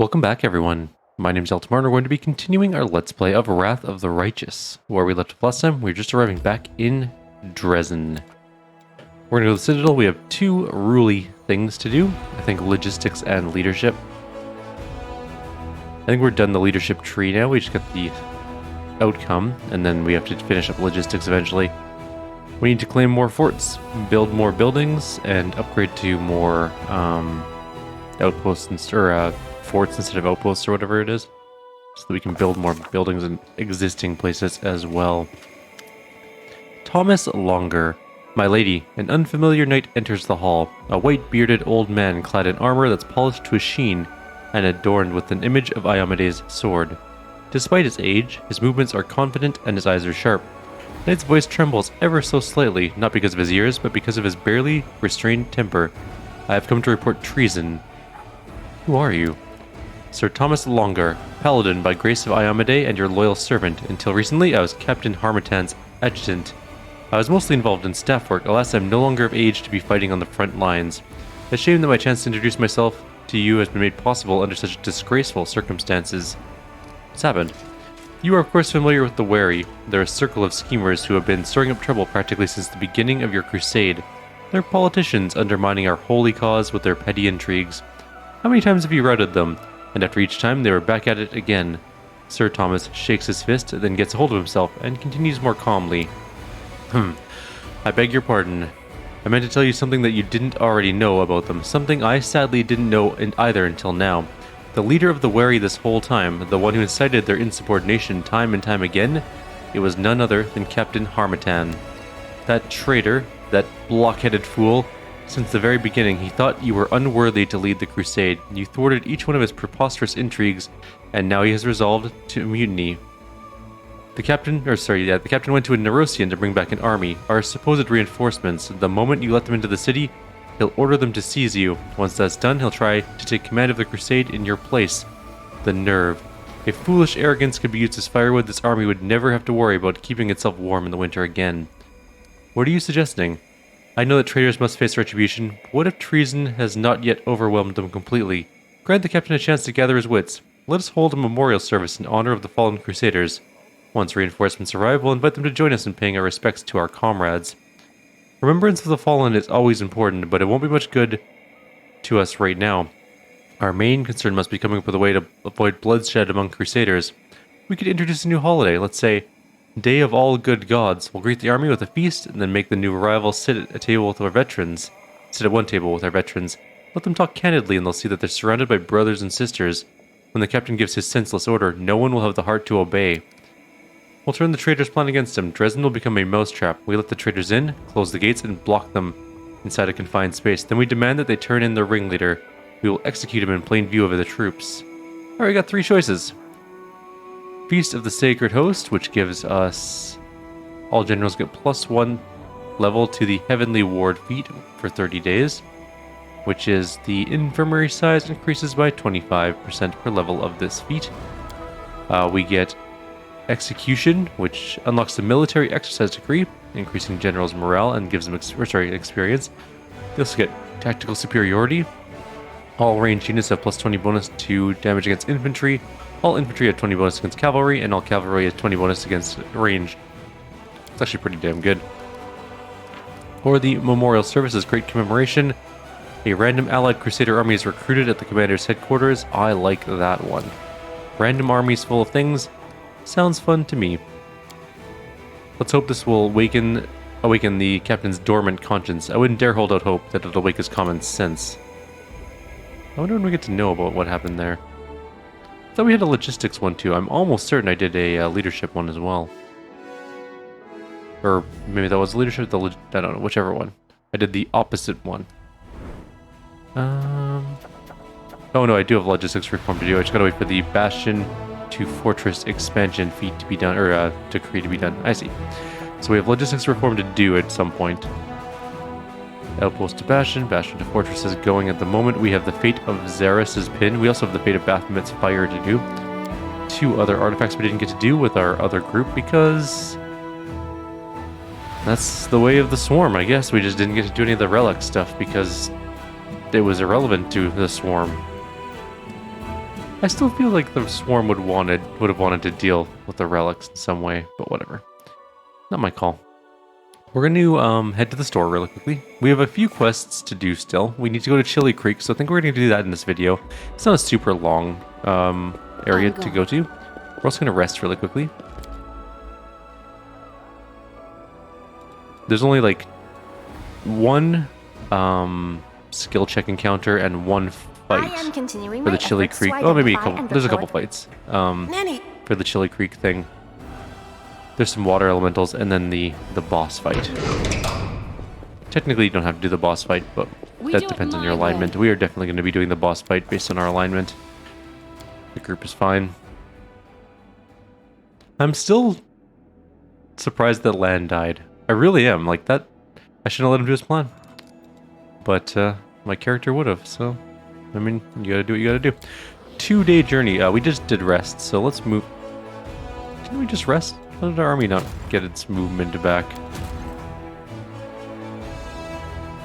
Welcome back, everyone. My name is Eltimar, and we're going to be continuing our Let's Play of Wrath of the Righteous. Where we left off last time, we were just arriving back in Dresden. We're going to go to the Citadel. We have two ruly things to do. I think logistics and leadership. I think we're done the leadership tree now. We just got the outcome, and then we have to finish up logistics eventually. We need to claim more forts, build more buildings, and upgrade to more outposts or forts instead of outposts or whatever it is, so that we can build more buildings in existing places as well. Thomas Longer. My lady, an unfamiliar knight enters the hall, a white-bearded old man clad in armor that's polished to a sheen and adorned with an image of Iomede's sword. Despite his age, his movements are confident and his eyes are sharp. The knight's voice trembles ever so slightly, not because of his years, but because of his barely restrained temper. I have come to report treason. Who are you? Sir Thomas Longer, paladin by grace of Iomede and your loyal servant. Until recently, I was Captain Harmattan's adjutant. I was mostly involved in staff work. Alas, I am no longer of age to be fighting on the front lines. It's a shame that my chance to introduce myself to you has been made possible under such disgraceful circumstances. What's happened? You are of course familiar with the Wary. They're a circle of schemers who have been stirring up trouble practically since the beginning of your crusade. They're politicians undermining our holy cause with their petty intrigues. How many times have you routed them? And after each time, they were back at it again. Sir Thomas shakes his fist, then gets a hold of himself, and continues more calmly. I beg your pardon. I meant to tell you something that you didn't already know about them, something I sadly didn't know either until now. The leader of the Wary this whole time, the one who incited their insubordination time and time again, it was none other than Captain Harmattan. That traitor, that blockheaded fool, since the very beginning, he thought you were unworthy to lead the crusade. You thwarted each one of his preposterous intrigues, and now he has resolved to mutiny. The captain went to a Nerosian to bring back an army, our supposed reinforcements. The moment you let them into the city, he'll order them to seize you. Once that's done, he'll try to take command of the crusade in your place. The nerve. If foolish arrogance could be used as firewood, this army would never have to worry about keeping itself warm in the winter again. What are you suggesting? I know that traitors must face retribution, but what if treason has not yet overwhelmed them completely? Grant the captain a chance to gather his wits. Let us hold a memorial service in honor of the fallen crusaders. Once reinforcements arrive, we'll invite them to join us in paying our respects to our comrades. Remembrance of the fallen is always important, but it won't be much good to us right now. Our main concern must be coming up with a way to avoid bloodshed among crusaders. We could introduce a new holiday, let's say Day of All Good Gods. We'll greet the army with a feast, and then make the new arrivals sit at one table with our veterans. Let them talk candidly, and they'll see that they're surrounded by brothers and sisters. When the captain gives his senseless order, no one will have the heart to obey. We'll turn the traitors' plan against him. Dresden will become a mousetrap. We let the traitors in, close the gates, and block them inside a confined space. Then we demand that they turn in their ringleader. We will execute him in plain view of the troops. Alright, we got three choices. Feast of the Sacred Host, which gives us... all generals get +1 level to the Heavenly Ward feat for 30 days, which is the infirmary size increases by 25% per level of this feat. We get Execution, which unlocks the military exercise degree, increasing generals' morale and gives them experience. They also get Tactical Superiority. All ranged units have +20 bonus to damage against infantry. All infantry have 20 bonus against cavalry, and all cavalry has 20 bonus against range. It's actually pretty damn good. For the Memorial Service's Great Commemoration, a random allied crusader army is recruited at the commander's headquarters. I like that one. Random armies full of things. Sounds fun to me. Let's hope this will awaken the captain's dormant conscience. I wouldn't dare hold out hope that it'll wake his common sense. I wonder when we get to know about what happened there. I thought we had a logistics one too. I'm almost certain I did a leadership one as well. Or maybe that was leadership, I don't know, whichever one. I did the opposite one. Oh no, I do have logistics reform to do. I just gotta wait for the Bastion to Fortress expansion feat to be done, or decree to be done. I see. So we have logistics reform to do at some point. Outpost to Bastion, Bastion to Fortress is going at the moment. We have the Fate of Xeris' Pin. We also have the Fate of Baphomet's Fire to do. Two other artifacts we didn't get to do with our other group because that's the way of the Swarm, I guess. We just didn't get to do any of the relic stuff because it was irrelevant to the Swarm. I still feel like the swarm would have wanted to deal with the relics in some way, but whatever. Not my call. We're going to head to the store really quickly. We have a few quests to do still. We need to go to Chili Creek, so I think we're going to do that in this video. It's not a super long area to go to. We're also going to rest really quickly. There's only like one skill check encounter and one fight for the Chili Creek. Oh, maybe a couple. There's a couple fights for the Chili Creek thing. There's some water elementals, and then the boss fight. Technically, you don't have to do the boss fight, but that depends on your alignment. We are definitely going to be doing the boss fight based on our alignment. The group is fine. I'm still surprised that Lan died. I really am. Like, that... I shouldn't have let him do his plan. But, my character would have, so... I mean, you gotta do what you gotta do. 2-day journey. We just did rest, so let's move... Didn't we just rest? How did our army not get its movement back?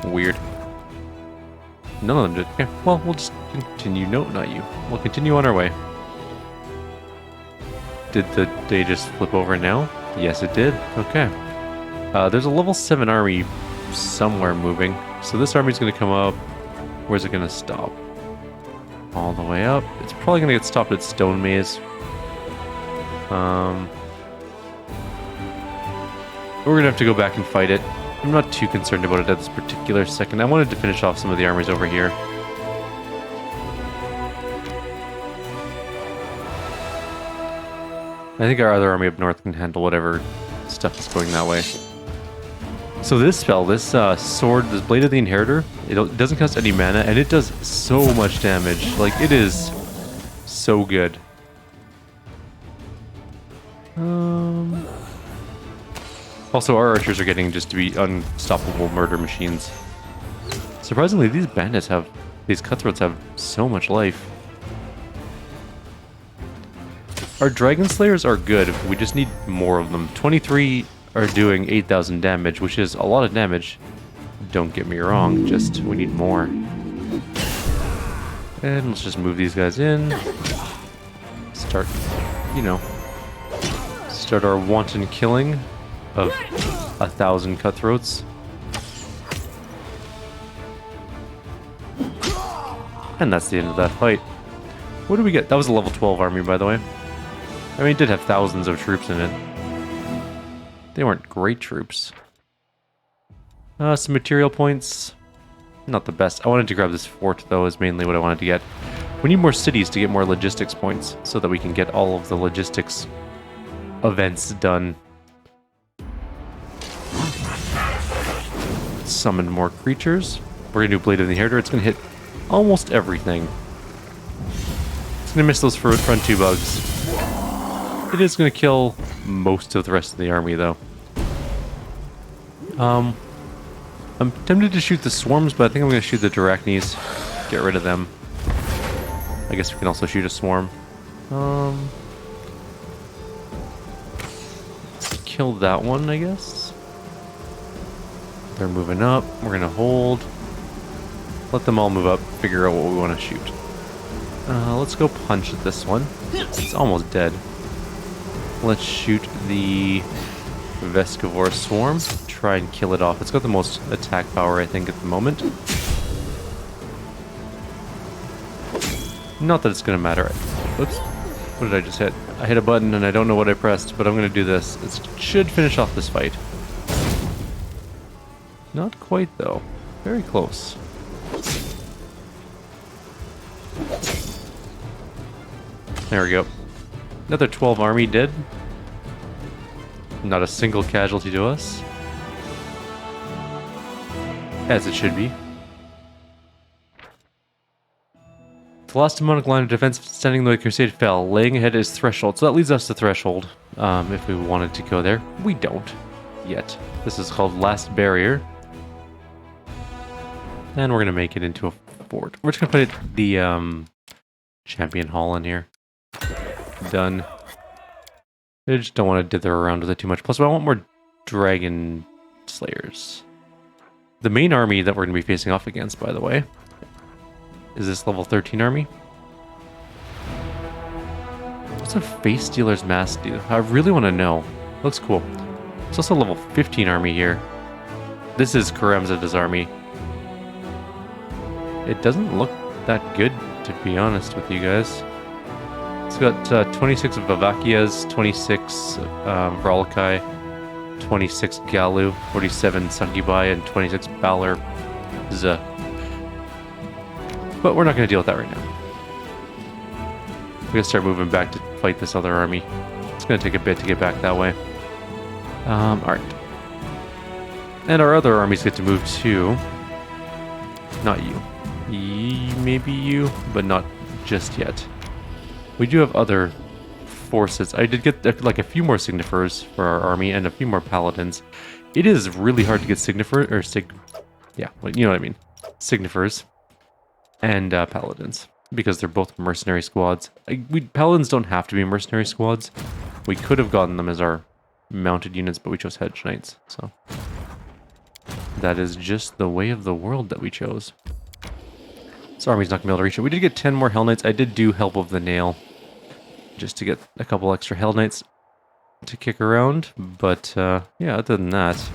Weird. None of them did. Okay, well, we'll just continue. No, not you. We'll continue on our way. Did the day just flip over now? Yes, it did. Okay. There's a level 7 army somewhere moving. So this army's going to come up. Where's it going to stop? All the way up. It's probably going to get stopped at Stone Maze. We're going to have to go back and fight it. I'm not too concerned about it at this particular second. I wanted to finish off some of the armies over here. I think our other army up north can handle whatever stuff is going that way. So this spell, this sword, this Blade of the Inheritor, it doesn't cost any mana, and it does so much damage. Like, it is so good. Also, our archers are getting just to be unstoppable murder machines. Surprisingly, these bandits have... These cutthroats have so much life. Our Dragon Slayers are good. We just need more of them. 23 are doing 8,000 damage, which is a lot of damage. Don't get me wrong, just we need more. And let's just move these guys in. Start, you know, start our wanton killing of 1,000 cutthroats. And that's the end of that fight. What do we get? That was a level 12 army, by the way. I mean, it did have thousands of troops in it. They weren't great troops. Some material points. Not the best. I wanted to grab this fort, though, is mainly what I wanted to get. We need more cities to get more logistics points, so that we can get all of the logistics events done. Summon more creatures. We're going to do Blade of the Inheritor. It's going to hit almost everything. It's going to miss those front 2 bugs. It is going to kill most of the rest of the army, though. I'm tempted to shoot the swarms, but I think I'm going to shoot the Drachnes. Get rid of them. I guess we can also shoot a swarm. Kill that one, I guess. They're moving up. We're going to hold. Let them all move up. Figure out what we want to shoot. Let's go punch at this one. It's almost dead. Let's shoot the Vescivore Swarm. Try and kill it off. It's got the most attack power, I think, at the moment. Not that it's going to matter. Oops. What did I just hit? I hit a button and I don't know what I pressed, but I'm going to do this. It should finish off this fight. Not quite, though. Very close. There we go. Another 12 army dead. Not a single casualty to us. As it should be. The last demonic line of defense standing the way Crusade fell. Laying ahead is Threshold. So that leads us to Threshold. If we wanted to go there. We don't. Yet. This is called Last Barrier. And we're going to make it into a fort. We're just going to put the Champion Hall in here. Done. I just don't want to dither around with it too much. Plus, I want more Dragon Slayers. The main army that we're going to be facing off against, by the way, is this level 13 army. What's a face stealer's mask do? I really want to know. Looks cool. There's also a level 15 army here. This is Karamzada's army. It doesn't look that good, to be honest with you guys. It's got 26 Vavakias, 26 Bralakai, 26 Galu, 47 Succubi, and 26 Balor. But we're not going to deal with that right now. We gotta start moving back to fight this other army. It's gonna take a bit to get back that way. Alright. And our other armies get to move too. Not you. Maybe you, but not just yet. We do have other forces. I did get like a few more Signifers for our army and a few more Paladins. It is really hard to get Signifer, or yeah, you know what I mean. Signifers and Paladins. Because they're both mercenary squads. Paladins don't have to be mercenary squads. We could have gotten them as our mounted units, but we chose Hedge Knights, so... that is just the way of the world that we chose. This army's not going to be able to reach it. We did get 10 more Hell Knights. I did do Help of the Nail, just to get a couple extra Hell Knights to kick around, but yeah, other than that...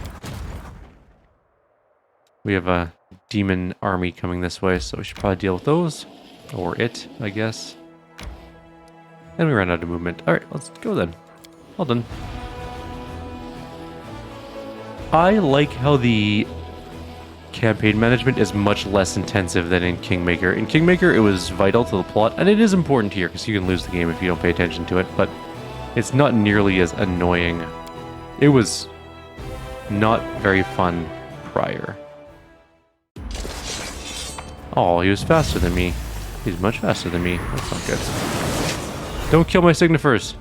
we have a demon army coming this way, so we should probably deal with those. Or it, I guess. And we ran out of movement. Alright, let's go then. Well done. I like how the campaign management is much less intensive than in Kingmaker. In Kingmaker, it was vital to the plot, and it is important here, because you can lose the game if you don't pay attention to it, but it's not nearly as annoying. It was not very fun prior. Oh, he was faster than me. He's much faster than me. That's not good. Don't kill my Signifers!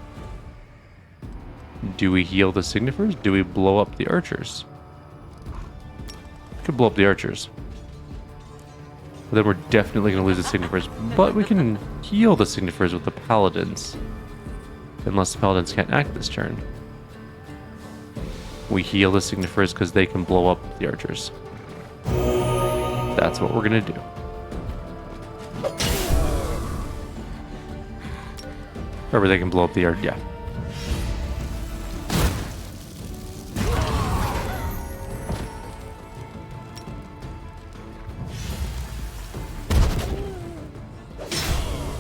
Do we heal the Signifers? Do we blow up the archers? We could blow up the archers. But then we're definitely going to lose the Signifers. But we can heal the Signifers with the Paladins. Unless the Paladins can't act this turn. We heal the Signifers because they can blow up the archers. That's what we're going to do. Or they can blow up the yard, yeah.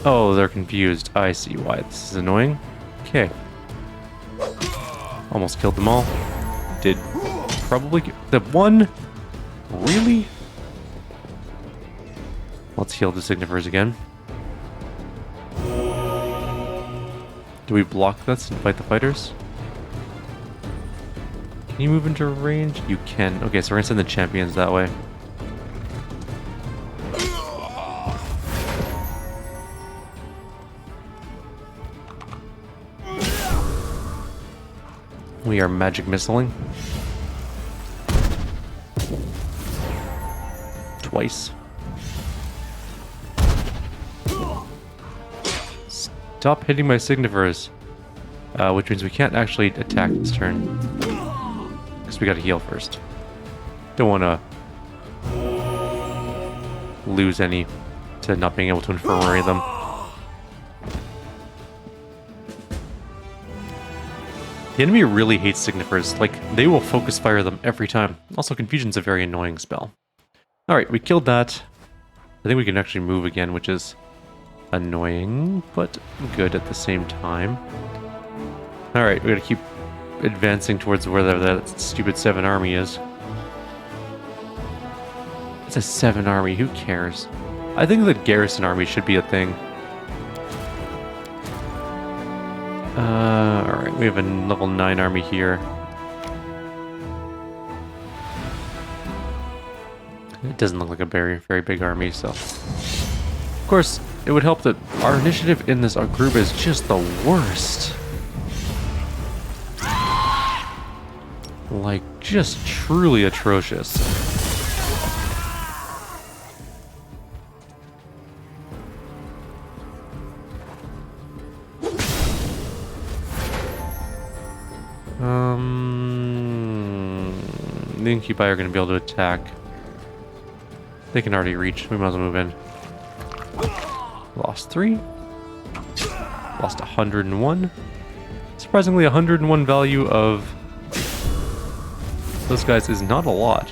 Oh, they're confused. I see why this is annoying. Okay. Almost killed them all. Did probably... the one? Really? Let's heal the Signifers again. Do we block this and fight the fighters? Can you move into range? You can. Okay, so we're gonna send the champions that way. We are magic missiling. Twice. Stop hitting my Signifers. Which means we can't actually attack this turn. Because we gotta heal first. Don't wanna lose any to not being able to infirmary them. The enemy really hates Signifers. Like, they will focus fire them every time. Also, Confusion's a very annoying spell. Alright, we killed that. I think we can actually move again, which is annoying, but good at the same time. Alright, we gotta keep advancing towards where that stupid 7 army is. It's a 7 army, who cares? I think the garrison army should be a thing. Alright, we have a level 9 army here. It doesn't look like a very big army, so... Of course, it would help that our initiative in this group is just the worst. Like, just truly atrocious. The Incubi are going to be able to attack. They can already reach. We might as well move in. Lost 3. Lost 101. Surprisingly, 101 value of those guys is not a lot.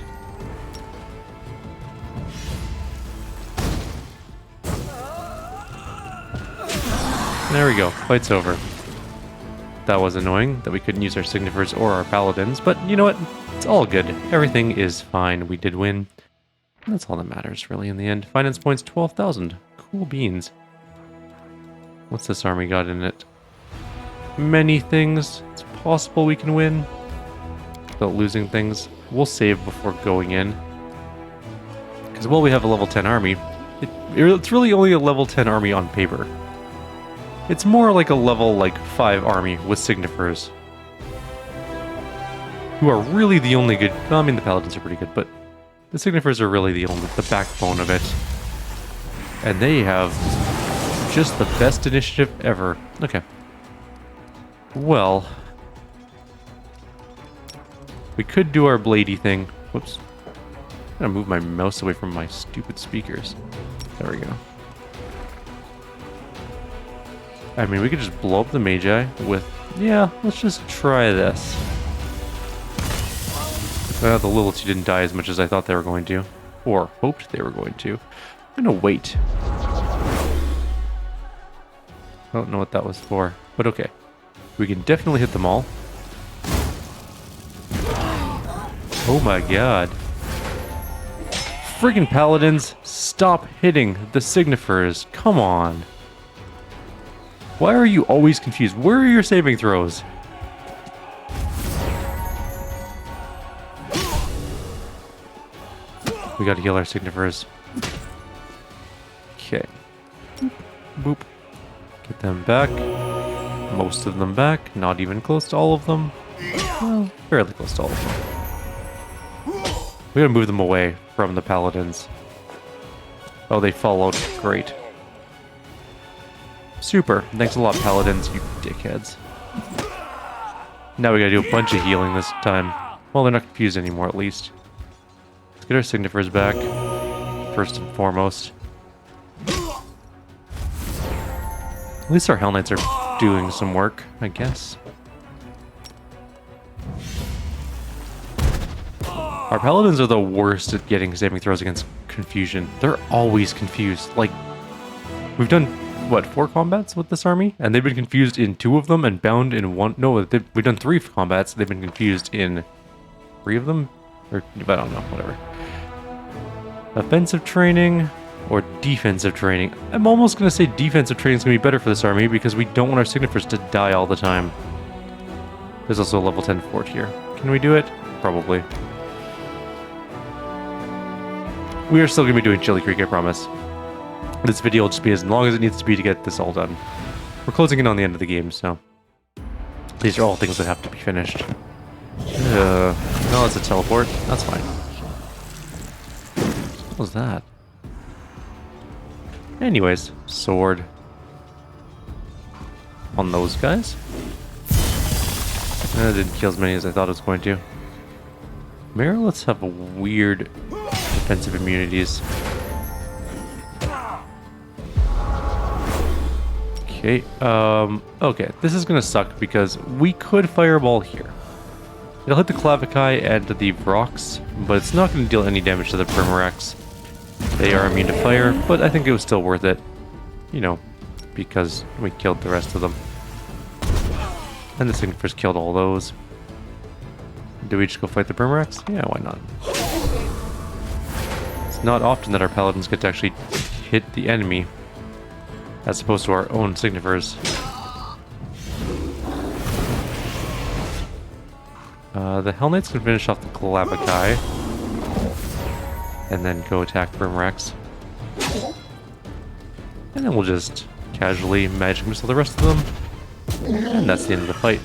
There we go. Fight's over. That was annoying that we couldn't use our Signifiers or our Paladins, but you know what? It's all good. Everything is fine. We did win. And that's all that matters, really, in the end. Finance points, 12,000. Cool beans. What's this army got in it? Many things. It's possible we can win without losing things. We'll save before going in. Because while we have a level 10 army, it's really only a level 10 army on paper. It's more like a level 5 army with Signifiers. Who are really the only good... Well, I mean, the Paladins are pretty good, but the Signifiers are really the backbone of it. And they have just the best initiative ever. Okay. Well... we could do our bladey thing. Whoops. I'm gonna move my mouse away from my stupid speakers. There we go. I mean, we could just blow up the Magi with... yeah, let's just try this. The Lilith didn't die as much as I thought they were going to. Or hoped they were going to. I'm gonna wait. I don't know what that was for, but okay. We can definitely hit them all. Oh my god. Friggin' Paladins, stop hitting the Signifiers. Come on. Why are you always confused? Where are your saving throws? We gotta heal our Signifiers. Okay. Boop. Get them back. Most of them back. Not even close to all of them. Well, fairly close to all of them. We gotta move them away from the Paladins. Oh, they followed. Great. Super. Thanks a lot, Paladins, you dickheads. Now we gotta do a bunch of healing this time. Well, they're not confused anymore, at least. Let's get our Signifiers back, first and foremost. At least our Hell Knights are doing some work, I guess. Our Paladins are the worst at getting saving throws against confusion. They're always confused. Like, we've done... what, 4 combats with this army? And they've been confused in 2 of them and bound in 1. No, we've done 3 combats. They've been confused in 3 of them? Or, I don't know, whatever. Offensive training or defensive training? I'm almost going to say defensive training is going to be better for this army because we don't want our Signifiers to die all the time. There's also a level 10 fort here. Can we do it? Probably. We are still going to be doing Chili Creek, I promise. This video will just be as long as it needs to be to get this all done. We're closing in on the end of the game, so... these are all things that have to be finished. No, it's a teleport. That's fine. What was that? Anyways, sword. On those guys. That didn't kill as many as I thought it was going to. Meryliths have a weird defensive immunities. Okay, okay, this is gonna suck because we could fireball here. It'll hit the Clavici and the Vrox, but it's not gonna deal any damage to the Muracks. They are immune to fire, but I think it was still worth it. You know, because we killed the rest of them. And the Signifiers killed all those. Do we just go fight the Muracks? Yeah, why not? It's not often that our Paladins get to actually hit the enemy, as opposed to our own Signifiers. The Hell Knights can finish off the Clavici. And then go attack Muracks. And then we'll just casually magic missile the rest of them. And that's the end of the fight.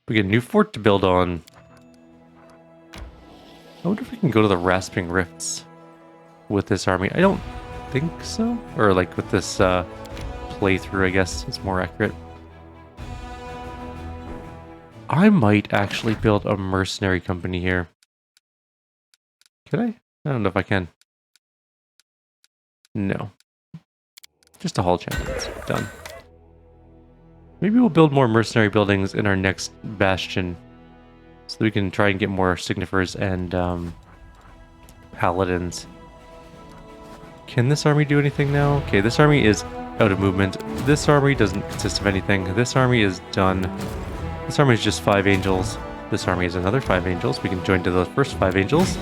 We get a new fort to build on. I wonder if we can go to the Rasping Rifts with this army. I don't think so. Or like with this playthrough, I guess it's more accurate. I might actually build a mercenary company here. Can I? I don't know if I can. No. Just a hall champions. Done. Maybe we'll build more mercenary buildings in our next bastion. So that we can try and get more signifiers and paladins. Can this army do anything now? Okay, this army is out of movement. This army doesn't consist of anything. This army is done. This army is just 5 angels. This army is another 5 angels. We can join to the first 5 angels.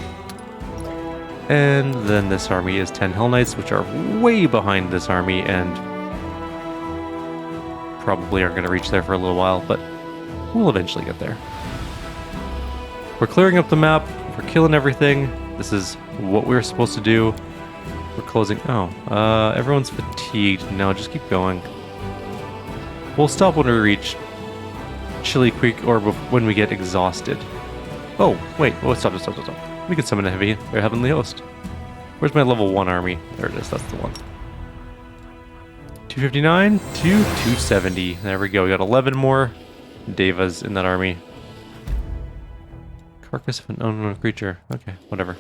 And then this army is 10 Hell Knights, which are way behind this army and probably aren't going to reach there for a little while, but we'll eventually get there. We're clearing up the map. We're killing everything. This is what we're supposed to do. We're closing. Oh, everyone's fatigued. No, just keep going. We'll stop when we reach Chili Creek or when we get exhausted. Oh, wait. Oh, stop. We can summon a heavenly host. Where's my level 1 army? There it is. That's the one. 259 to 270. There we go. We got 11 more Devas in that army. Carcass of an unknown creature. Okay, whatever.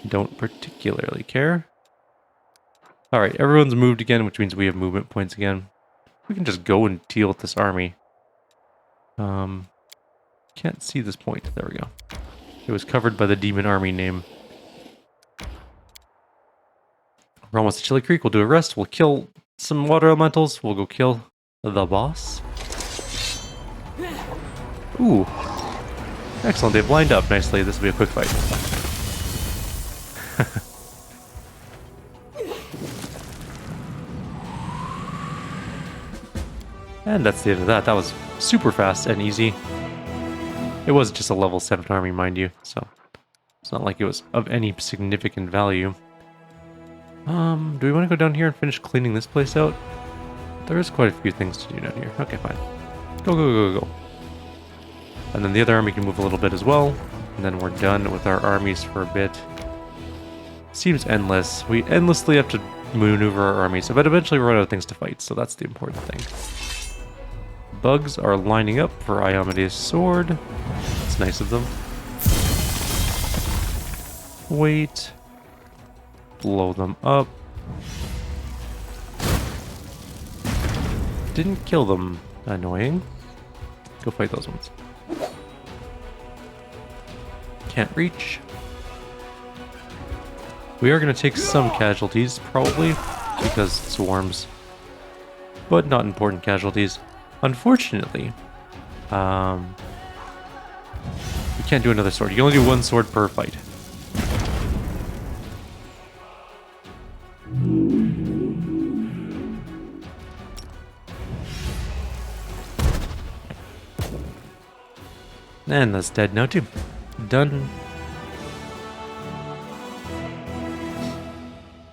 Don't particularly care. Alright, everyone's moved again, which means we have movement points again. We can just go and deal with this army. Can't see this point. There we go. It was covered by the demon army name. We're almost at Chili Creek. We'll do a rest. We'll kill some water elementals. We'll go kill the boss. Ooh. Excellent. They've lined up nicely. This will be a quick fight. And that's the end of that. That was super fast and easy. It was just a level 7 army, mind you, so it's not like it was of any significant value. Do we want to go down here and finish cleaning this place out? There is quite a few things to do down here. Okay, fine. Go. And then the other army can move a little bit as well. And then we're done with our armies for a bit. Seems endless. We endlessly have to maneuver our armies, but eventually we run out of things to fight, so that's the important thing. Bugs are lining up for Iomedes' sword. It's nice of them. Wait. Blow them up. Didn't kill them. Annoying. Go fight those ones. Can't reach. We are going to take some casualties, probably, because swarms. But not important casualties. Unfortunately, we can't do another sword. You can only do 1 sword per fight. And that's dead now too. Done.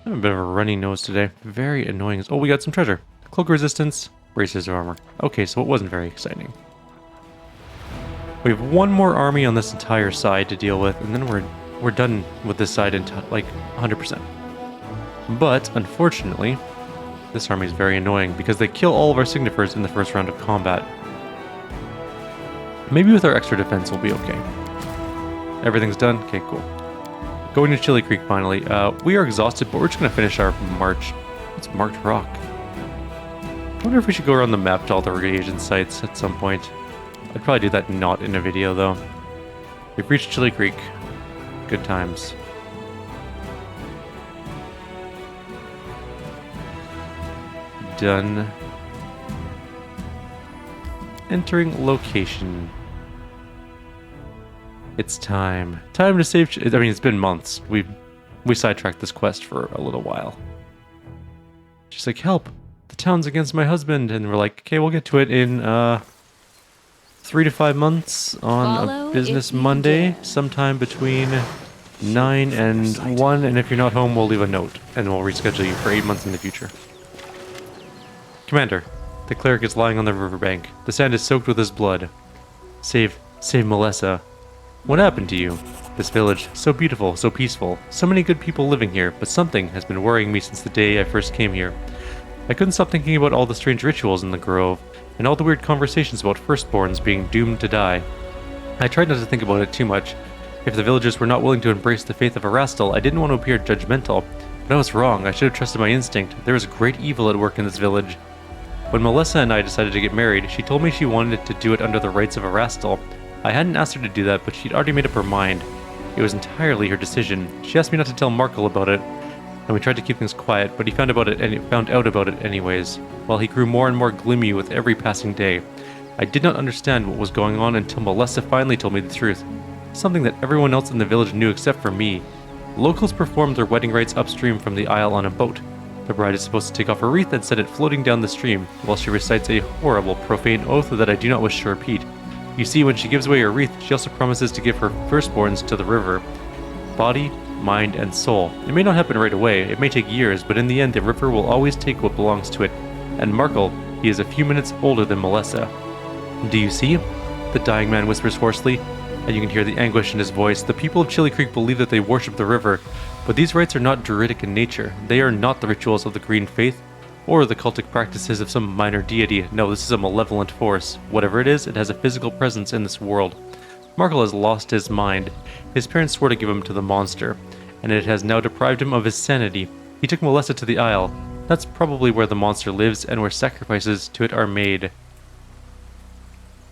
I have a bit of a runny nose today. Very annoying. Oh, we got some treasure. Cloak resistance. Braces of armor. Okay, so it wasn't very exciting. We have 1 more army on this entire side to deal with, and then we're done with this side in like 100%. But unfortunately, this army is very annoying because they kill all of our signifiers in the first round of combat. Maybe with our extra defense we'll be okay. Everything's done. Okay, cool. Going to Chili Creek finally. We are exhausted, but we're just gonna finish our march. It's Marked Rock. I wonder if we should go around the map to all the reagent sites at some point. I'd probably do that not in a video, though. We've reached Chili Creek. Good times. Done. Entering location. It's time. Time to save... I mean, it's been months. We sidetracked this quest for a little while. She's like, help! The town's against my husband, and we're like, okay, we'll get to it in 3 to 5 months on a business Monday, sometime between 9 and 1, and if you're not home, we'll leave a note, and we'll reschedule you for 8 months in the future. Commander, the cleric is lying on the riverbank. The sand is soaked with his blood. Save Melissa. What happened to you? This village, so beautiful, so peaceful, so many good people living here, but something has been worrying me since the day I first came here. I couldn't stop thinking about all the strange rituals in the grove, and all the weird conversations about firstborns being doomed to die. I tried not to think about it too much. If the villagers were not willing to embrace the faith of Erastil, I didn't want to appear judgmental. But I was wrong. I should have trusted my instinct. There was great evil at work in this village. When Melissa and I decided to get married, she told me she wanted to do it under the rites of Erastil. I hadn't asked her to do that, but she'd already made up her mind. It was entirely her decision. She asked me not to tell Markle about it, and we tried to keep things quiet, but he found out about it anyways, while he grew more and more gloomy with every passing day. I did not understand what was going on until Melissa finally told me the truth. Something that everyone else in the village knew except for me. Locals performed their wedding rites upstream from the isle on a boat. The bride is supposed to take off her wreath and send it floating down the stream, while she recites a horrible, profane oath that I do not wish to repeat. You see, when she gives away her wreath, she also promises to give her firstborns to the river. Body, mind, and soul. It may not happen right away, it may take years, but in the end the river will always take what belongs to it. And Markle, he is a few minutes older than Melissa. Do you see? The dying man whispers hoarsely, and you can hear the anguish in his voice. The people of Chili Creek believe that they worship the river, but these rites are not druidic in nature. They are not the rituals of the Green Faith, or the cultic practices of some minor deity. No, this is a malevolent force. Whatever it is, it has a physical presence in this world. Markle has lost his mind. His parents swore to give him to the monster, and it has now deprived him of his sanity. He took Melissa to the Isle. That's probably where the monster lives and where sacrifices to it are made.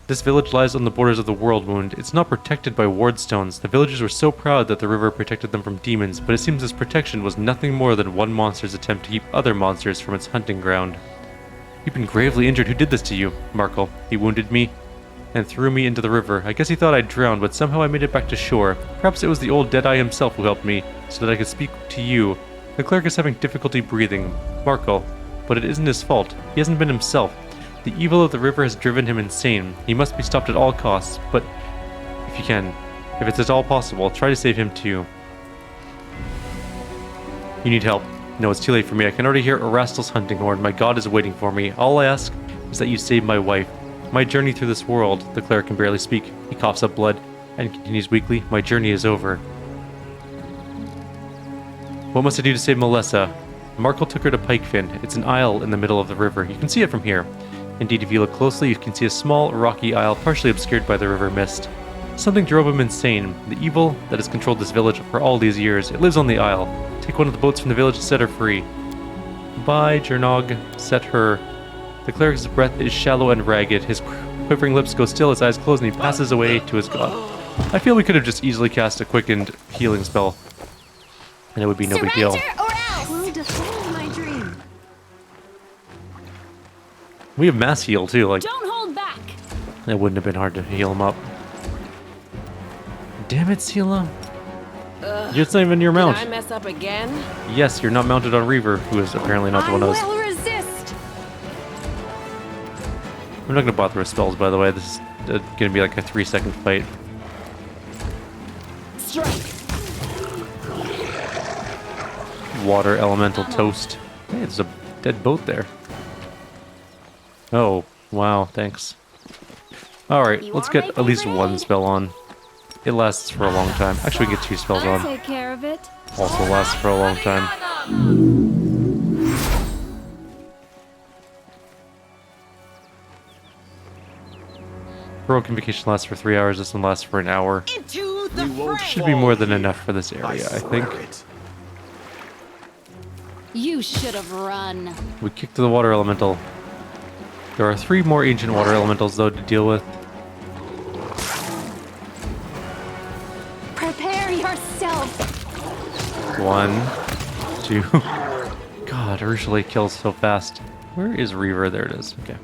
This village lies on the borders of the World Wound. It's not protected by wardstones. The villagers were so proud that the river protected them from demons, but it seems this protection was nothing more than one monster's attempt to keep other monsters from its hunting ground. You've been gravely injured. Who did this to you? Markle. He wounded me and threw me into the river. I guess he thought I'd drowned, but somehow I made it back to shore. Perhaps it was the old Deadeye himself who helped me, so that I could speak to you. The cleric is having difficulty breathing. Markle. But it isn't his fault. He hasn't been himself. The evil of the river has driven him insane. He must be stopped at all costs, but if you can, if it's at all possible, try to save him too. You need help. No, it's too late for me. I can already hear Erastil's hunting horn. My god is waiting for me. All I ask is that you save my wife. My journey through this world, the cleric can barely speak. He coughs up blood and continues weakly. My journey is over. What must I do to save Melissa? Markle took her to Pikefin. It's an isle in the middle of the river. You can see it from here. Indeed, if you look closely, you can see a small, rocky isle partially obscured by the river mist. Something drove him insane. The evil that has controlled this village for all these years. It lives on the isle. Take one of the boats from the village and set her free. Bye, Jernog. Set her. The cleric's breath is shallow and ragged. His quivering lips go still, his eyes close, and he passes away to his god. I feel we could have just easily cast a quickened healing spell, and it would be no big deal. We have mass heal too, like don't hold back. It wouldn't have been hard to heal him up. Damn it, Sela. It's not even your mount. Did I mess up again? Yes, you're not mounted on Reaver, who is apparently not the one of us. I will resist. I'm not gonna bother with spells, by the way. This is gonna be like a 3-second fight. Strike. Water elemental toast. Hey, there's a dead boat there. Oh, wow, thanks. Alright, let's get at least one spell on. It lasts for a long time. Actually, we can get 2 spells on. Take care of it. Also lasts for a long time. Heroic Invocation lasts for 3 hours, this one lasts for an hour. Should be more than enough for this area, I think. You should have run. We kicked the water elemental. There are 3 more ancient water elementals, though, to deal with. Prepare yourself. 1, 2. God, Ursula kills so fast. Where is Reaver? There it is. Okay.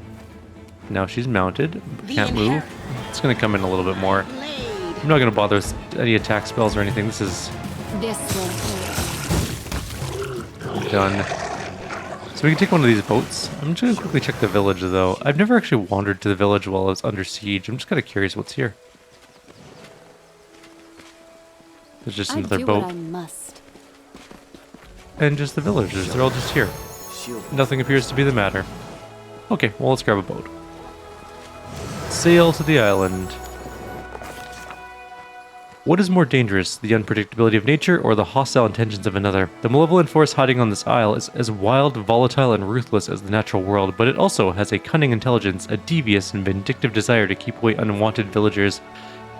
Now she's mounted. Can't move. It's going to come in a little bit more. I'm not going to bother with any attack spells or anything. This is done. So we can take one of these boats. I'm just going to quickly check the village, though. I've never actually wandered to the village while it's under siege. I'm just kind of curious what's here. There's just another boat. I must. And just the villagers. They're all just here. Nothing appears to be the matter. Okay, well, let's grab a boat. Sail to the island. What is more dangerous, the unpredictability of nature or the hostile intentions of another? The malevolent force hiding on this isle is as wild, volatile, and ruthless as the natural world, but it also has a cunning intelligence, a devious and vindictive desire to keep away unwanted villagers,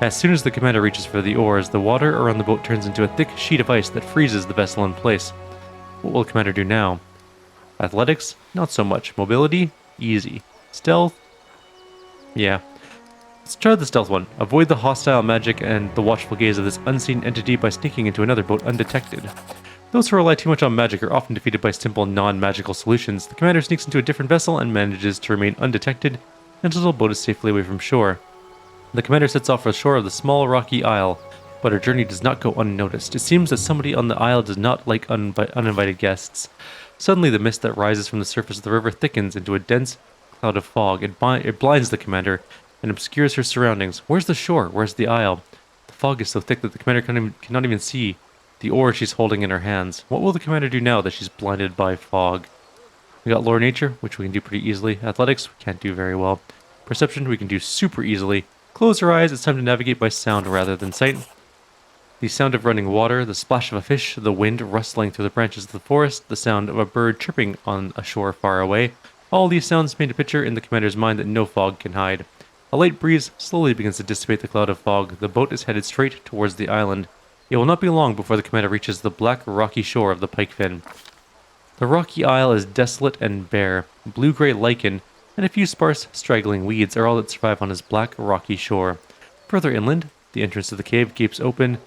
As soon as the commander reaches for the oars, the water around the boat turns into a thick sheet of ice that freezes the vessel in place. What will the commander do now? Athletics? Not so much. Mobility? Easy. Stealth? Yeah. Let's try the stealth one. Avoid the hostile magic and the watchful gaze of this unseen entity by sneaking into another boat undetected. Those who rely too much on magic are often defeated by simple non-magical solutions. The commander sneaks into a different vessel and manages to remain undetected until the boat is safely away from shore. The commander sets off for the shore of the small rocky isle, but her journey does not go unnoticed. It seems that somebody on the isle does not like uninvited guests. Suddenly, the mist that rises from the surface of the river thickens into a dense cloud of fog. It blinds the commander and obscures her surroundings. Where's the shore? Where's the isle? The fog is so thick that the commander cannot even see the oar she's holding in her hands. What will the commander do now that she's blinded by fog? We got lore nature, which we can do pretty easily. Athletics, we can't do very well. Perception, we can do super easily. Close her eyes, it's time to navigate by sound rather than sight. The sound of running water, the splash of a fish, the wind rustling through the branches of the forest, the sound of a bird chirping on a shore far away. All these sounds paint a picture in the commander's mind that no fog can hide. A light breeze slowly begins to dissipate the cloud of fog. The boat is headed straight towards the island. It will not be long before the commander reaches the black rocky shore of the Pikefin. The rocky isle is desolate and bare. Blue-gray lichen and a few sparse, straggling weeds are all that survive on his black rocky shore. Further inland, the entrance to the cave gapes open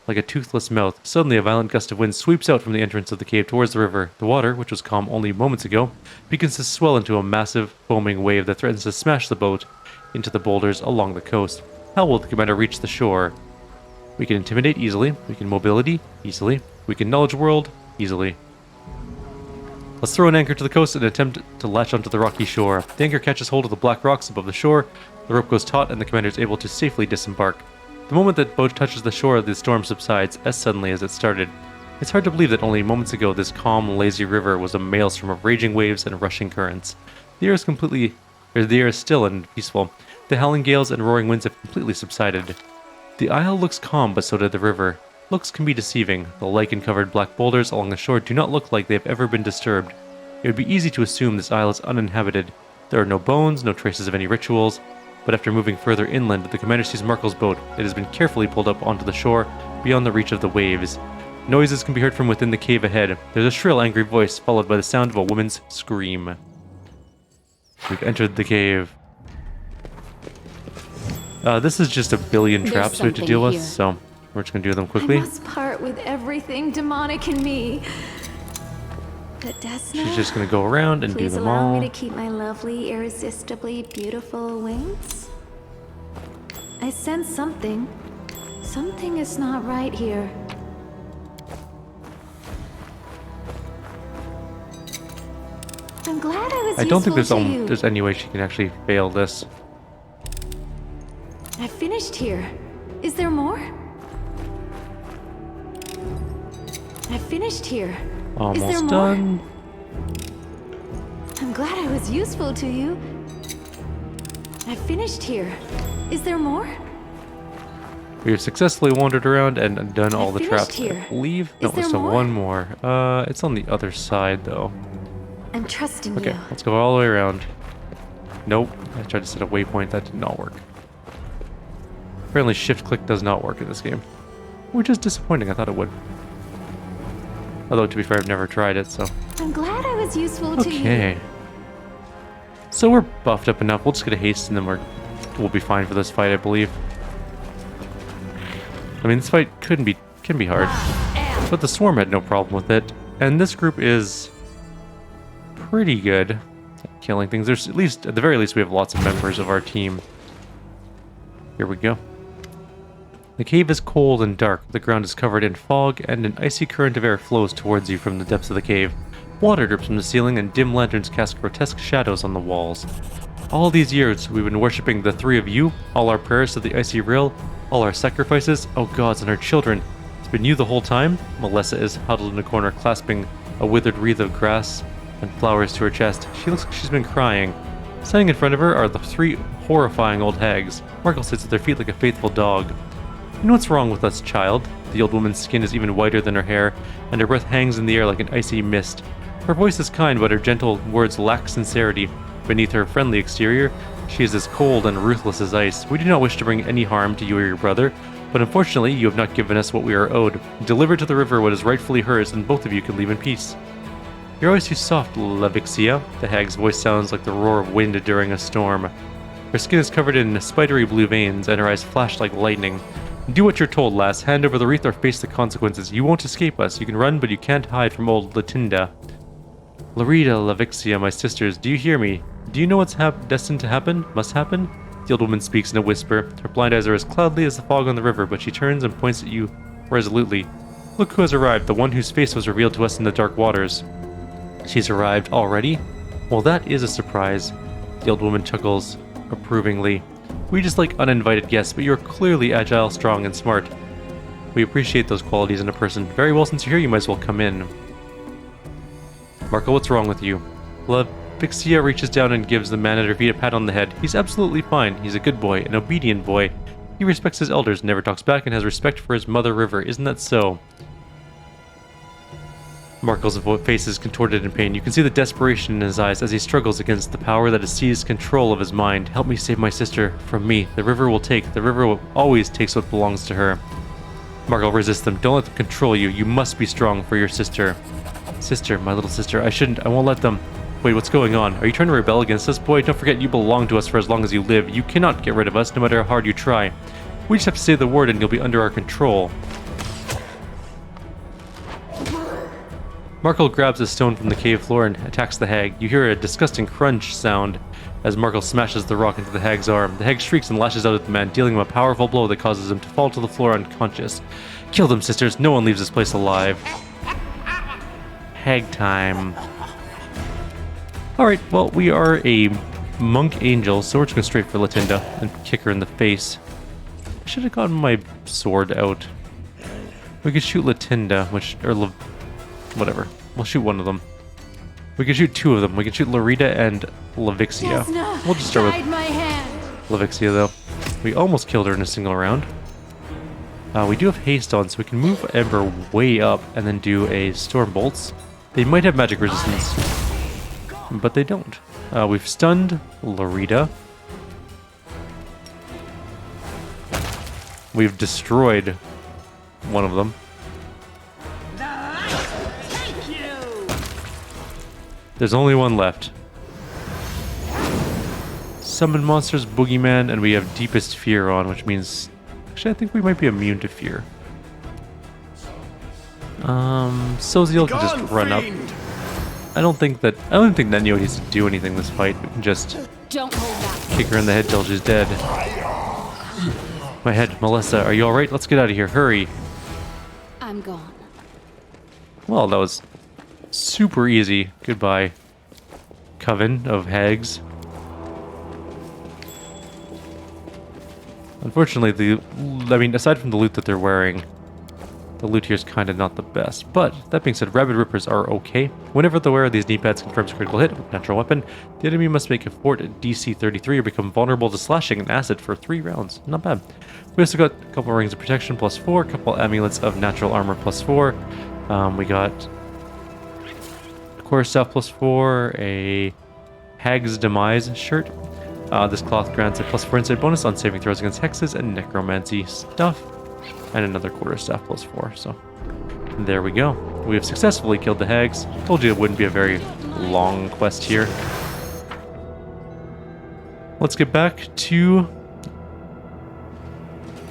like a toothless mouth. Suddenly, a violent gust of wind sweeps out from the entrance of the cave towards the river. The water, which was calm only moments ago, begins to swell into a massive, foaming wave that threatens to smash the boat into the boulders along the coast. How will the commander reach the shore? We can intimidate easily. We can mobility easily. We can knowledge world easily. Let's throw an anchor to the coast and attempt to latch onto the rocky shore. The anchor catches hold of the black rocks above the shore. The rope goes taut and the commander is able to safely disembark. The moment that boat touches the shore, the storm subsides as suddenly as it started. It's hard to believe that only moments ago this calm, lazy river was a maelstrom of raging waves and rushing currents. The air is still and peaceful. The howling gales and roaring winds have completely subsided. The isle looks calm, but so did the river. Looks can be deceiving. The lichen-covered black boulders along the shore do not look like they have ever been disturbed. It would be easy to assume this isle is uninhabited. There are no bones, no traces of any rituals. But after moving further inland, the commander sees Markel's boat. It has been carefully pulled up onto the shore, beyond the reach of the waves. Noises can be heard from within the cave ahead. There's a shrill, angry voice, followed by the sound of a woman's scream. We've entered the cave. This is just a billion traps we have to deal with, so we're just gonna do them quickly. I must part with everything demonic in me. But Desna, She's just gonna go around and do please them allow all. me to keep my lovely, irresistibly beautiful wings. I sense something. Something is not right here. I'm glad I was I don't think useful to you. there's any way she can actually fail this. I finished here. Is there more? I finished here. Is there Almost more? done. I'm glad I was useful to you. I finished here. Is there more? We have successfully wandered around and done all the finished traps. here. I believe. No, Is there there's still more? one more. It's on the other side though. I'm trusting Okay, you. let's go all the way around. Nope. I tried to set a waypoint. That did not work. Apparently shift-click does not work in this game. Which is disappointing. I thought it would. Although, to be fair, I've never tried it, so... I'm glad I was useful to you. Okay. So we're buffed up enough. We'll just get a haste and then we'll be fine for this fight, I believe. I mean, this fight can be hard. But the Swarm had no problem with it. And this group is pretty good at killing things. There's at the very least, we have lots of members of our team. Here we go. The cave is cold and dark. The ground is covered in fog, and an icy current of air flows towards you from the depths of the cave. Water drips from the ceiling, and dim lanterns cast grotesque shadows on the walls. All these years, we've been worshipping the three of you, all our prayers to the icy rill, all our sacrifices, oh gods, and our children. It's been you the whole time? Melissa is huddled in a corner, clasping a withered wreath of grass and flowers to her chest. She looks like she's been crying. Standing in front of her are the three horrifying old hags. Markel sits at their feet like a faithful dog. You know what's wrong with us, child? The old woman's skin is even whiter than her hair, and her breath hangs in the air like an icy mist. Her voice is kind, but her gentle words lack sincerity. Beneath her friendly exterior, She is as cold and ruthless as ice. We do not wish to bring any harm to you or your brother, but unfortunately you have not given us what we are owed. Deliver to the river what is rightfully hers, and both of you can leave in peace. You're always too soft, Lavixia. The hag's voice sounds like the roar of wind during a storm. Her skin is covered in spidery blue veins, and her eyes flash like lightning. Do what you're told, lass. Hand over the wreath or face the consequences. You won't escape us. You can run, but you can't hide from old Latinda. Larita, Lavixia, my sisters, do you hear me? Do you know what's destined to happen? Must happen? The old woman speaks in a whisper. Her blind eyes are as cloudly as the fog on the river, but she turns and points at you resolutely. Look who has arrived, the one whose face was revealed to us in the dark waters. She's arrived already? Well, that is a surprise. The old woman chuckles approvingly. We just like uninvited guests, but you're clearly agile, strong, and smart. We appreciate those qualities in a person. Very well, since you're here, you might as well come in. Marco, what's wrong with you? Lavixia reaches down and gives the man at her feet a pat on the head. He's absolutely fine. He's a good boy, an obedient boy. He respects his elders, never talks back, and has respect for his mother river. Isn't that so? Marco's face is contorted in pain. You can see the desperation in his eyes as he struggles against the power that has seized control of his mind. Help me save my sister from me. The river will always takes what belongs to her. Marco, resist them. Don't let them control you. You must be strong for your sister. Sister, my little sister. I won't let them. Wait, what's going on? Are you trying to rebel against us? Boy, don't forget you belong to us for as long as you live. You cannot get rid of us, no matter how hard you try. We just have to say the word and you'll be under our control. Marco grabs a stone from the cave floor and attacks the hag. You hear a disgusting crunch sound as Marco smashes the rock into the hag's arm. The hag shrieks and lashes out at the man, dealing him a powerful blow that causes him to fall to the floor unconscious. Kill them, sisters. No one leaves this place alive. Hag time. Alright, well, we are a monk angel, so we're just going straight for Latinda and kick her in the face. I should have gotten my sword out. We could shoot Latinda, whatever. We'll shoot one of them. We can shoot two of them. We can shoot Larita and Lavixia. We'll just start with Lavixia, though. We almost killed her in a single round. We do have haste on, so we can move Ember way up and then do a Storm Bolts. They might have magic resistance, but they don't. We've stunned Larita. We've destroyed one of them. There's only one left. Summon monsters, boogeyman, and we have deepest fear on, which means... Actually, I think we might be immune to fear. Soziel can just run up. I don't think Nenyo needs to do anything this fight. We can just kick her in the head till she's dead. My head, Melissa, are you alright? Let's get out of here. Hurry. I'm gone. Well, that was super easy. Goodbye, coven of hags. Unfortunately, aside from the loot that they're wearing, the loot here is kind of not the best. But, that being said, Rabid Rippers are okay. Whenever the wearer of these knee pads confirms a critical hit with a natural weapon, the enemy must make a fort at DC 33 or become vulnerable to slashing and acid for 3 rounds. Not bad. We also got a couple rings of protection +4, a couple amulets of natural armor +4. We got a quarterstaff +4, a Hag's Demise shirt. This cloth grants a +4 insight bonus on saving throws against hexes and necromancy stuff. And another quarterstaff +4, so there we go. We have successfully killed the hags. Told you it wouldn't be a very long quest here. Let's get back to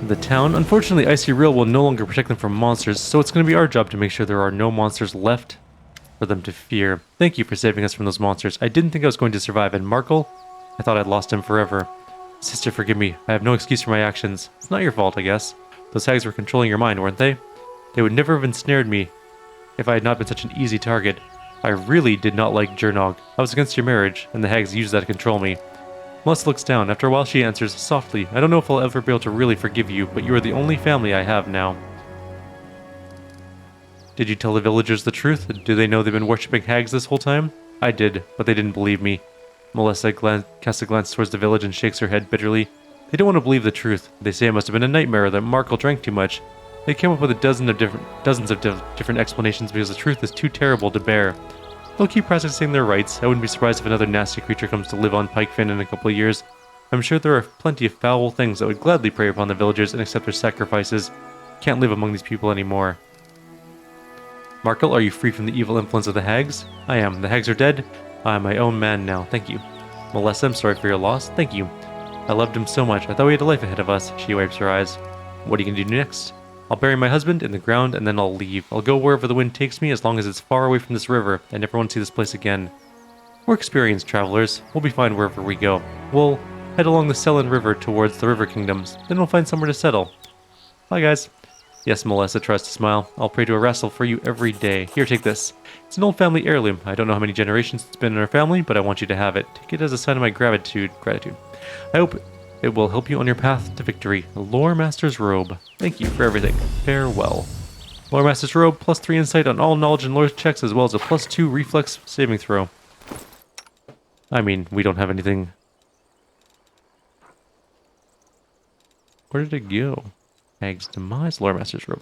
the town. Unfortunately, Icy Reel will no longer protect them from monsters, so it's going to be our job to make sure there are no monsters left for them to fear. Thank you for saving us from those monsters. I didn't think I was going to survive, and Markle, I thought I'd lost him forever. Sister, forgive me. I have no excuse for my actions. It's not your fault, I guess. Those hags were controlling your mind, weren't they? They would never have ensnared me if I had not been such an easy target. I really did not like Jernog. I was against your marriage, and the hags used that to control me. Melissa looks down. After a while, she answers softly. I don't know if I'll ever be able to really forgive you, but you are the only family I have now. Did you tell the villagers the truth? Do they know they've been worshipping hags this whole time? I did, but they didn't believe me. Melissa casts a glance towards the village and shakes her head bitterly. They don't want to believe the truth. They say it must have been a nightmare, that Markle drank too much. They came up with dozens of different explanations because the truth is too terrible to bear. They'll keep practicing their rites. I wouldn't be surprised if another nasty creature comes to live on Pikefin in a couple of years. I'm sure there are plenty of foul things that would gladly prey upon the villagers and accept their sacrifices. Can't live among these people anymore. Markel, are you free from the evil influence of the hags? I am. The hags are dead. I am my own man now. Thank you. Melissa, I'm sorry for your loss. Thank you. I loved him so much. I thought we had a life ahead of us. She wipes her eyes. What are you going to do next? I'll bury my husband in the ground and then I'll leave. I'll go wherever the wind takes me as long as it's far away from this river. I never want to see this place again. We're experienced travelers. We'll be fine wherever we go. We'll head along the Selin River towards the River Kingdoms. Then we'll find somewhere to settle. Bye, guys. Yes, Melissa tries to smile. I'll pray to a wrestle for you every day. Here, take this. It's an old family heirloom. I don't know how many generations it's been in our family, but I want you to have it. Take it as a sign of my gratitude. I hope it will help you on your path to victory. The Lore Master's Robe. Thank you for everything. Farewell. Lore Master's Robe, +3 insight on all knowledge and lore checks, as well as a +2 reflex saving throw. I mean, we don't have anything. Where did it go? Hag's Demise, Lore Master's Robe.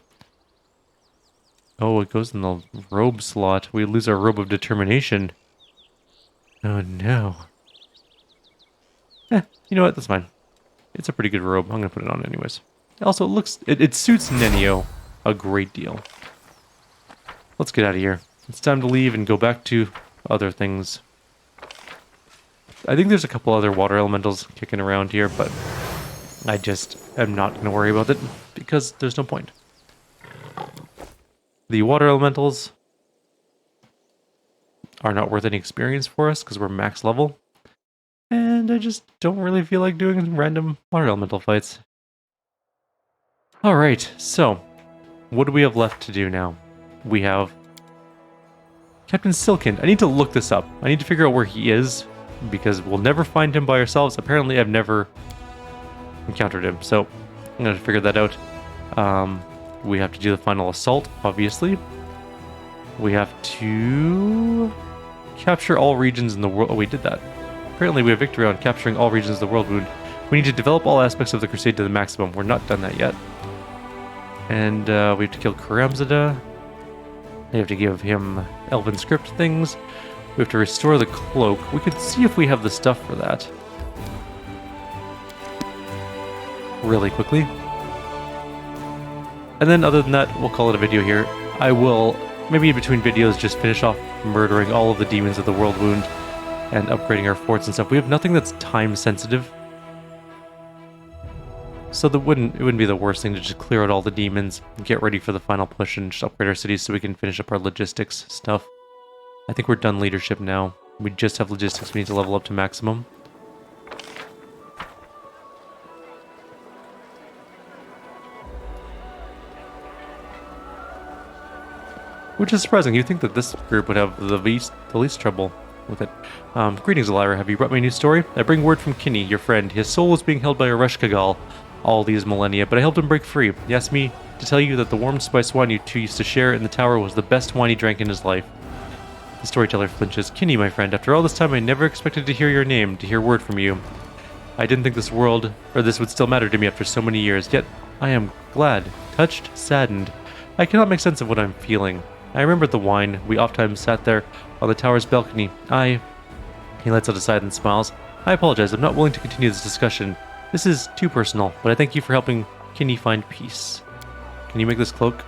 Oh, it goes in the robe slot. We lose our Robe of Determination. Oh no. You know what? That's fine. It's a pretty good robe. I'm going to put it on anyways. Also, it suits Nenio a great deal. Let's get out of here. It's time to leave and go back to other things. I think there's a couple other water elementals kicking around here, but I just am not going to worry about it because there's no point. The water elementals are not worth any experience for us because we're max level. And I just don't really feel like doing random water elemental fights. Alright, so what do we have left to do now? We have Captain Silkind. I need to look this up. I need to figure out where he is because we'll never find him by ourselves. Apparently I've never encountered him, so I'm going to figure that out. We have to do the final assault, obviously. We have to capture all regions in the world. Oh, we did that. Apparently we have victory on capturing all regions of the world wound. We need to develop all aspects of the crusade to the maximum. We're not done that yet. And we have to kill Karamzada. We have to give him Elven script things. We have to restore the cloak. We could see if we have the stuff for that. Really quickly. And then other than that, we'll call it a video here. I will, maybe in between videos, just finish off murdering all of the demons of the world wound and upgrading our forts and stuff. We have nothing that's time sensitive. So it wouldn't be the worst thing to just clear out all the demons, get ready for the final push, and just upgrade our cities so we can finish up our logistics stuff. I think we're done leadership now. We just have logistics we need to level up to maximum. Which is surprising. You'd think that this group would have the least trouble with it. Greetings, Elira. Have you brought me a new story? I bring word from Kinney, your friend. His soul was being held by a Reshkagal all these millennia, but I helped him break free. He asked me to tell you that the warm spiced wine you two used to share in the tower was the best wine he drank in his life. The storyteller flinches. Kinney, my friend, after all this time I never expected to hear your name, to hear word from you. I didn't think this would still matter to me after so many years, yet I am glad, touched, saddened. I cannot make sense of what I'm feeling. I remembered the wine. We oftentimes sat there on the tower's balcony. He lets out a sigh and smiles. I apologize. I'm not willing to continue this discussion. This is too personal, but I thank you for helping Kinney find peace. Can you make this cloak?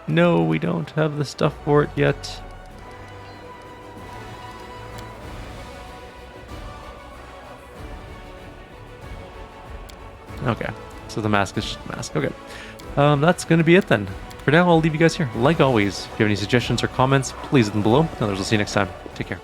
No, we don't have the stuff for it yet. Okay, so the mask is just a mask. Okay. That's going to be it then. For now, I'll leave you guys here. Like always, if you have any suggestions or comments, please leave them below. Others will see you next time. Take care.